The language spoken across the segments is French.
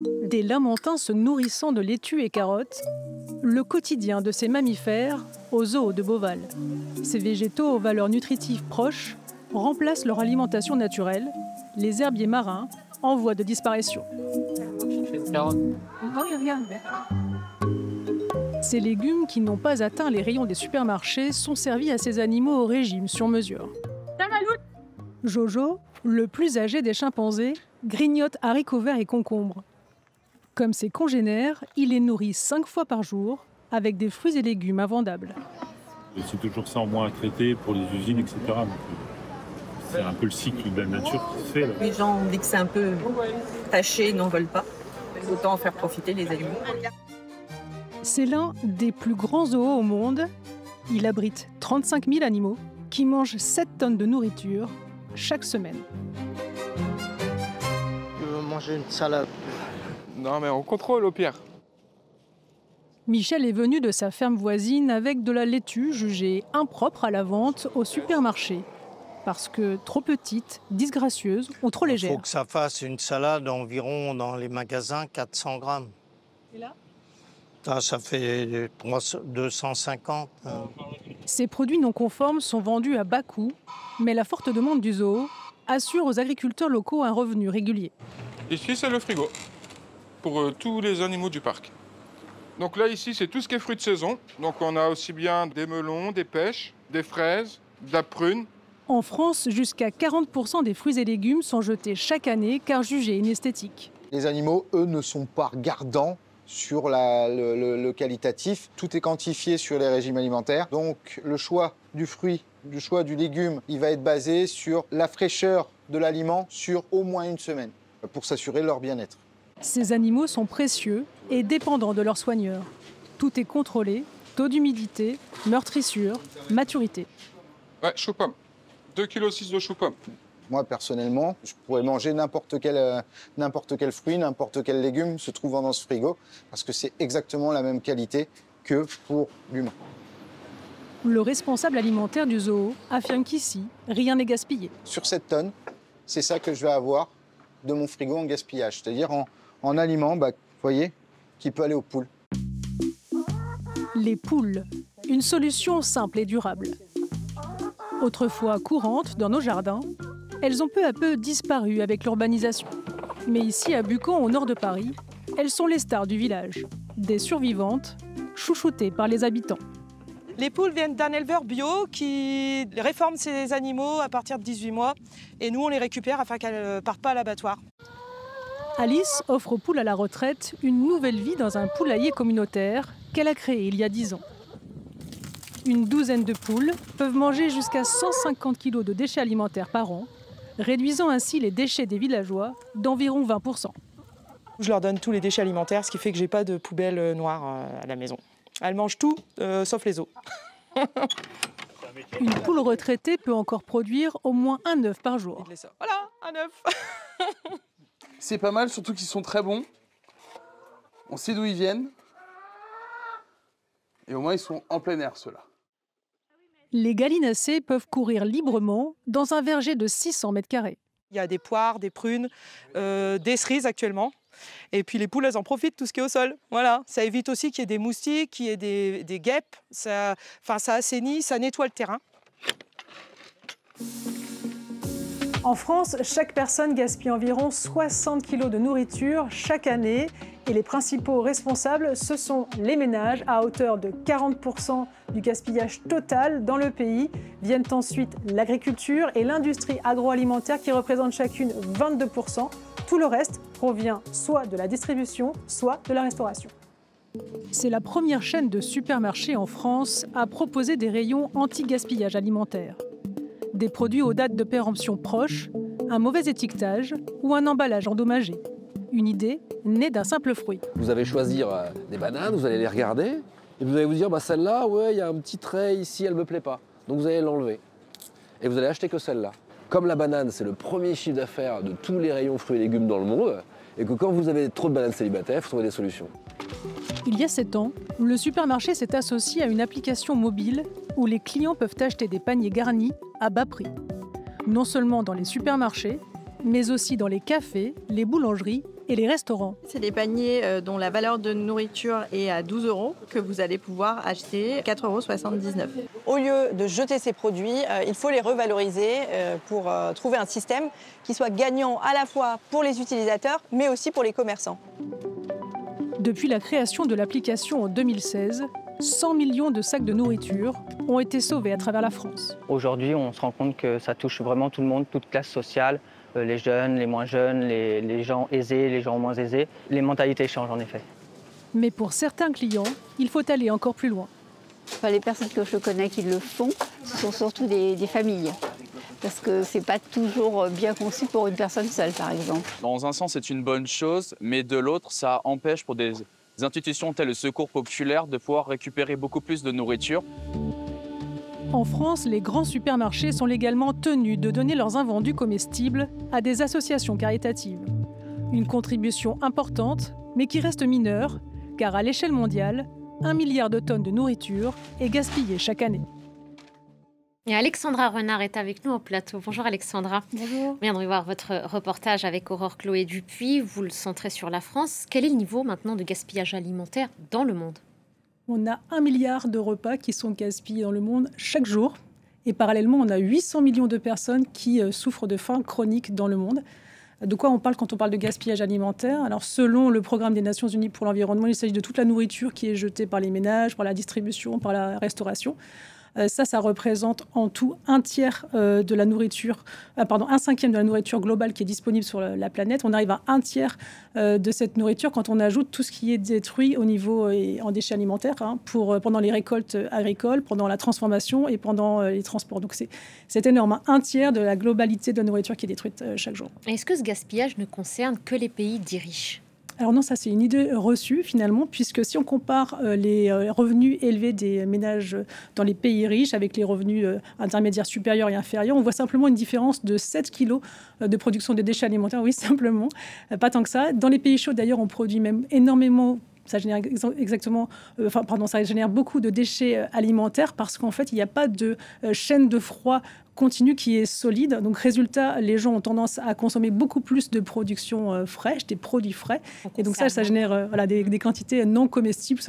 Des lamantins se nourrissant de laitues et carottes, le quotidien de ces mammifères au zoo de Beauval. Ces végétaux aux valeurs nutritives proches remplacent leur alimentation naturelle, les herbiers marins en voie de disparition. Ces légumes qui n'ont pas atteint les rayons des supermarchés sont servis à ces animaux au régime sur mesure. Jojo, le plus âgé des chimpanzés, grignote haricots verts et concombres. Comme ses congénères, il les nourrit 5 fois par jour avec des fruits et légumes invendables. C'est toujours ça en moins à traiter pour les usines, etc. Donc, c'est un peu le cycle de la nature qui se fait. Là. Les gens, dès que c'est un peu taché, n'en veulent pas. Autant en faire profiter les animaux. C'est l'un des plus grands zoos au monde. Il abrite 35 000 animaux qui mangent 7 tonnes de nourriture chaque semaine. Je veux manger une salade. Non, mais on contrôle au pire. Michel est venu de sa ferme voisine avec de la laitue jugée impropre à la vente au supermarché. Parce que trop petite, disgracieuse ou trop légère. Il faut que ça fasse une salade environ dans les magasins 400 grammes. Et là ? Ça fait 250. Ces produits non conformes sont vendus à bas coût, mais la forte demande du zoo assure aux agriculteurs locaux un revenu régulier. Ici, c'est le frigo pour tous les animaux du parc. Donc là, ici, c'est tout ce qui est fruits de saison. Donc on a aussi bien des melons, des pêches, des fraises, de la prune. En France, jusqu'à 40% des fruits et légumes sont jetés chaque année car jugés inesthétiques. Les animaux, eux, ne sont pas regardants sur le qualitatif. Tout est quantifié sur les régimes alimentaires. Donc le choix du fruit, le choix du légume, il va être basé sur la fraîcheur de l'aliment sur au moins une semaine pour s'assurer leur bien-être. Ces animaux sont précieux et dépendants de leurs soigneurs. Tout est contrôlé, taux d'humidité, meurtrissure, maturité. Ouais, chou-pomme. 2,6 kg de chou-pomme. Moi, personnellement, je pourrais manger n'importe quel fruit, n'importe quel légume se trouvant dans ce frigo, parce que c'est exactement la même qualité que pour l'humain. Le responsable alimentaire du zoo affirme qu'ici, rien n'est gaspillé. Sur cette tonne, c'est ça que je vais avoir de mon frigo en gaspillage, c'est-à-dire en aliments, vous voyez, qui peut aller aux poules. Les poules, une solution simple et durable. Autrefois courantes dans nos jardins, elles ont peu à peu disparu avec l'urbanisation. Mais ici, à Bucon, au nord de Paris, elles sont les stars du village. Des survivantes, chouchoutées par les habitants. Les poules viennent d'un éleveur bio qui réforme ses animaux à partir de 18 mois. Et nous, on les récupère afin qu'elles ne partent pas à l'abattoir. Alice offre aux poules à la retraite une nouvelle vie dans un poulailler communautaire qu'elle a créé il y a 10 ans. Une douzaine de poules peuvent manger jusqu'à 150 kg de déchets alimentaires par an, réduisant ainsi les déchets des villageois d'environ 20%. Je leur donne tous les déchets alimentaires, ce qui fait que je n'ai pas de poubelle noire à la maison. Elles mangent tout, sauf les os. Une poule retraitée peut encore produire au moins un œuf par jour. Voilà, un œuf. C'est pas mal, surtout qu'ils sont très bons. On sait d'où ils viennent. Et au moins, ils sont en plein air, ceux-là. Les gallinacés peuvent courir librement dans un verger de 600 mètres carrés. Il y a des poires, des prunes, des cerises actuellement. Et puis les poules, elles en profitent, tout ce qui est au sol. Voilà, ça évite aussi qu'il y ait des moustiques, qu'il y ait des guêpes. Ça assainit, ça nettoie le terrain. En France, chaque personne gaspille environ 60 kg de nourriture chaque année. Et les principaux responsables, ce sont les ménages, à hauteur de 40% du gaspillage total dans le pays. Viennent ensuite l'agriculture et l'industrie agroalimentaire qui représentent chacune 22%. Tout le reste provient soit de la distribution, soit de la restauration. C'est la première chaîne de supermarchés en France à proposer des rayons anti-gaspillage alimentaire. Des produits aux dates de péremption proches, un mauvais étiquetage ou un emballage endommagé. Une idée née d'un simple fruit. Vous allez choisir des bananes, vous allez les regarder et vous allez vous dire celle-là, ouais, il y a un petit trait ici, elle ne me plaît pas. Donc vous allez l'enlever. Et vous allez acheter que celle-là. Comme la banane, c'est le premier chiffre d'affaires de tous les rayons fruits et légumes dans le monde, et que quand vous avez trop de bananes célibataires, il faut trouver des solutions. Il y a 7 ans, le supermarché s'est associé à une application mobile où les clients peuvent acheter des paniers garnis à bas prix. Non seulement dans les supermarchés, mais aussi dans les cafés, les boulangeries et les restaurants. C'est des paniers dont la valeur de nourriture est à 12 € que vous allez pouvoir acheter 4,79 €. Au lieu de jeter ces produits, il faut les revaloriser pour trouver un système qui soit gagnant à la fois pour les utilisateurs, mais aussi pour les commerçants. Depuis la création de l'application en 2016, 100 millions de sacs de nourriture ont été sauvés à travers la France. Aujourd'hui, on se rend compte que ça touche vraiment tout le monde, toute classe sociale, les jeunes, les moins jeunes, les gens aisés, les gens moins aisés. Les mentalités changent en effet. Mais pour certains clients, il faut aller encore plus loin. Les personnes que je connais qui le font, ce sont surtout des familles. Parce que c'est pas toujours bien conçu pour une personne seule, par exemple. Dans un sens, c'est une bonne chose, mais de l'autre, ça empêche pour des institutions telles le Secours populaire de pouvoir récupérer beaucoup plus de nourriture. En France, les grands supermarchés sont légalement tenus de donner leurs invendus comestibles à des associations caritatives. Une contribution importante, mais qui reste mineure, car à l'échelle mondiale, 1 milliard de tonnes de nourriture est gaspillée chaque année. Et Alexandra Renard est avec nous au plateau. Bonjour Alexandra. Bonjour. On vient de voir votre reportage avec Aurore Chloé Dupuis. Vous le centrez sur la France. Quel est le niveau maintenant de gaspillage alimentaire dans le monde ? On a 1 milliard de repas qui sont gaspillés dans le monde chaque jour. Et parallèlement, on a 800 millions de personnes qui souffrent de faim chronique dans le monde. De quoi on parle quand on parle de gaspillage alimentaire? Alors, selon le programme des Nations Unies pour l'environnement, il s'agit de toute la nourriture qui est jetée par les ménages, par la distribution, par la restauration. Ça représente en tout un cinquième de la nourriture globale qui est disponible sur la planète. On arrive à un tiers de cette nourriture quand on ajoute tout ce qui est détruit au niveau en déchets alimentaires pendant les récoltes agricoles, pendant la transformation et pendant les transports. Donc c'est énorme, un tiers de la globalité de la nourriture qui est détruite chaque jour. Est-ce que ce gaspillage ne concerne que les pays dits riches ? Alors non, ça c'est une idée reçue finalement, puisque si on compare les revenus élevés des ménages dans les pays riches avec les revenus intermédiaires supérieurs et inférieurs, on voit simplement une différence de 7 kilos de production de déchets alimentaires, oui simplement, pas tant que ça. Dans les pays chauds d'ailleurs, on produit même énormément. Ça génère ça génère beaucoup de déchets alimentaires parce qu'en fait, il n'y a pas de chaîne de froid continue qui est solide. Donc, résultat, les gens ont tendance à consommer beaucoup plus de production fraîche, des produits frais. Et donc ça génère des quantités non comestibles.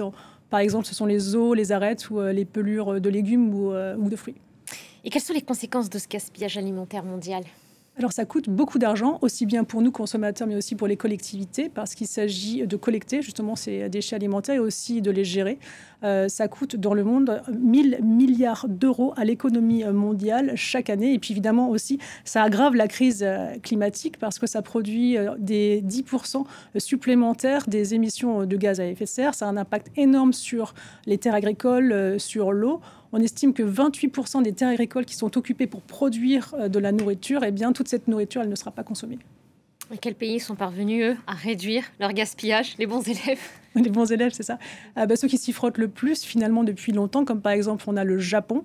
Par exemple, ce sont les os, les arêtes ou les pelures de légumes ou de fruits. Et quelles sont les conséquences de ce gaspillage alimentaire mondial ? Alors ça coûte beaucoup d'argent, aussi bien pour nous consommateurs, mais aussi pour les collectivités, parce qu'il s'agit de collecter justement ces déchets alimentaires et aussi de les gérer. Ça coûte dans le monde 1 000 milliards d'euros à l'économie mondiale chaque année. Et puis évidemment aussi, ça aggrave la crise climatique parce que ça produit des 10% supplémentaires des émissions de gaz à effet de serre. Ça a un impact énorme sur les terres agricoles, sur l'eau. On estime que 28% des terres agricoles qui sont occupées pour produire de la nourriture, eh bien, toute cette nourriture, elle ne sera pas consommée. Et quels pays sont parvenus, eux, à réduire leur gaspillage? Les bons élèves? Les bons élèves, c'est ça. Ceux qui s'y frottent le plus, finalement, depuis longtemps, comme par exemple, on a le Japon,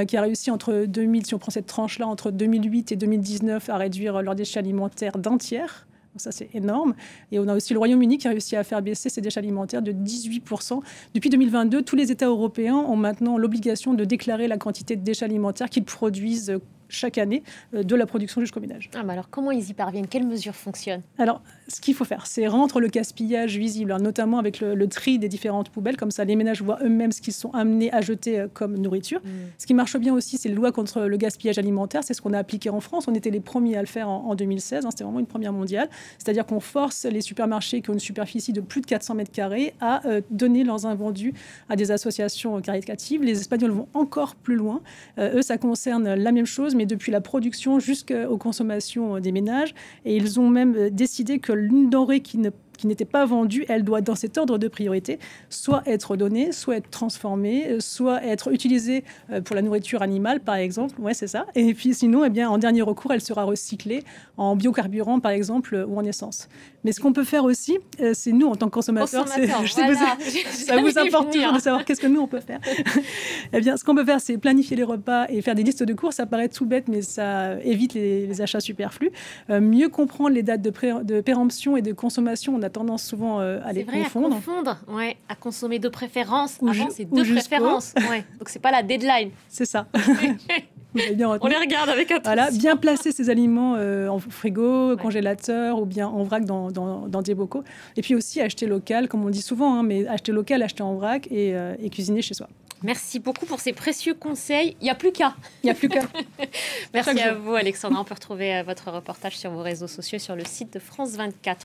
qui a réussi si on prend cette tranche-là, entre 2008 et 2019, à réduire leurs déchets alimentaires d'1 tiers. Ça, c'est énorme. Et on a aussi le Royaume-Uni qui a réussi à faire baisser ses déchets alimentaires de 18%. Depuis 2022, tous les États européens ont maintenant l'obligation de déclarer la quantité de déchets alimentaires qu'ils produisent chaque année, de la production jusqu'au ménage. Alors, comment ils y parviennent? Quelles mesures fonctionnent? Alors, ce qu'il faut faire, c'est rendre le gaspillage visible, notamment avec le tri des différentes poubelles. Comme ça, les ménages voient eux-mêmes ce qu'ils sont amenés à jeter comme nourriture. Ce qui marche bien aussi, c'est la loi contre le gaspillage alimentaire. C'est ce qu'on a appliqué en France. On était les premiers à le faire en 2016. C'était vraiment une première mondiale. C'est-à-dire qu'on force les supermarchés qui ont une superficie de plus de 400 mètres carrés à donner leurs invendus à des associations caritatives. Les Espagnols vont encore plus loin. Eux, ça concerne la même chose, mais depuis la production jusqu'aux consommations des ménages. Et ils ont même décidé que l'une denrée qui n'était pas vendue, elle doit, dans cet ordre de priorité, soit être donnée, soit être transformée, soit être utilisée pour la nourriture animale, par exemple. Ouais, c'est ça. Et puis sinon, en dernier recours, elle sera recyclée en biocarburant, par exemple, ou en essence. Mais ce qu'on peut faire aussi, c'est nous, en tant que consommateurs, ça vous importe toujours de savoir qu'est-ce que nous, on peut faire. Ce qu'on peut faire, c'est planifier les repas et faire des listes de courses. Ça paraît tout bête, mais ça évite les achats superflus. Mieux comprendre les dates de péremption et de consommation. On a tendance souvent à les confondre. Ouais, à consommer de préférence. Avant, c'est de préférence. Ouais. Donc, c'est pas la deadline. C'est ça. Vous avez bien retenu. On les regarde avec attention. Voilà, bien placer ses aliments en frigo, congélateur ou bien en vrac dans des bocaux. Et puis aussi acheter local, comme on dit souvent, hein, mais acheter local, acheter en vrac et cuisiner chez soi. Merci beaucoup pour ces précieux conseils. Il n'y a plus qu'à. Il n'y a plus qu'à. Merci à vous, Alexandra. On peut retrouver votre reportage sur vos réseaux sociaux, sur le site de France 24.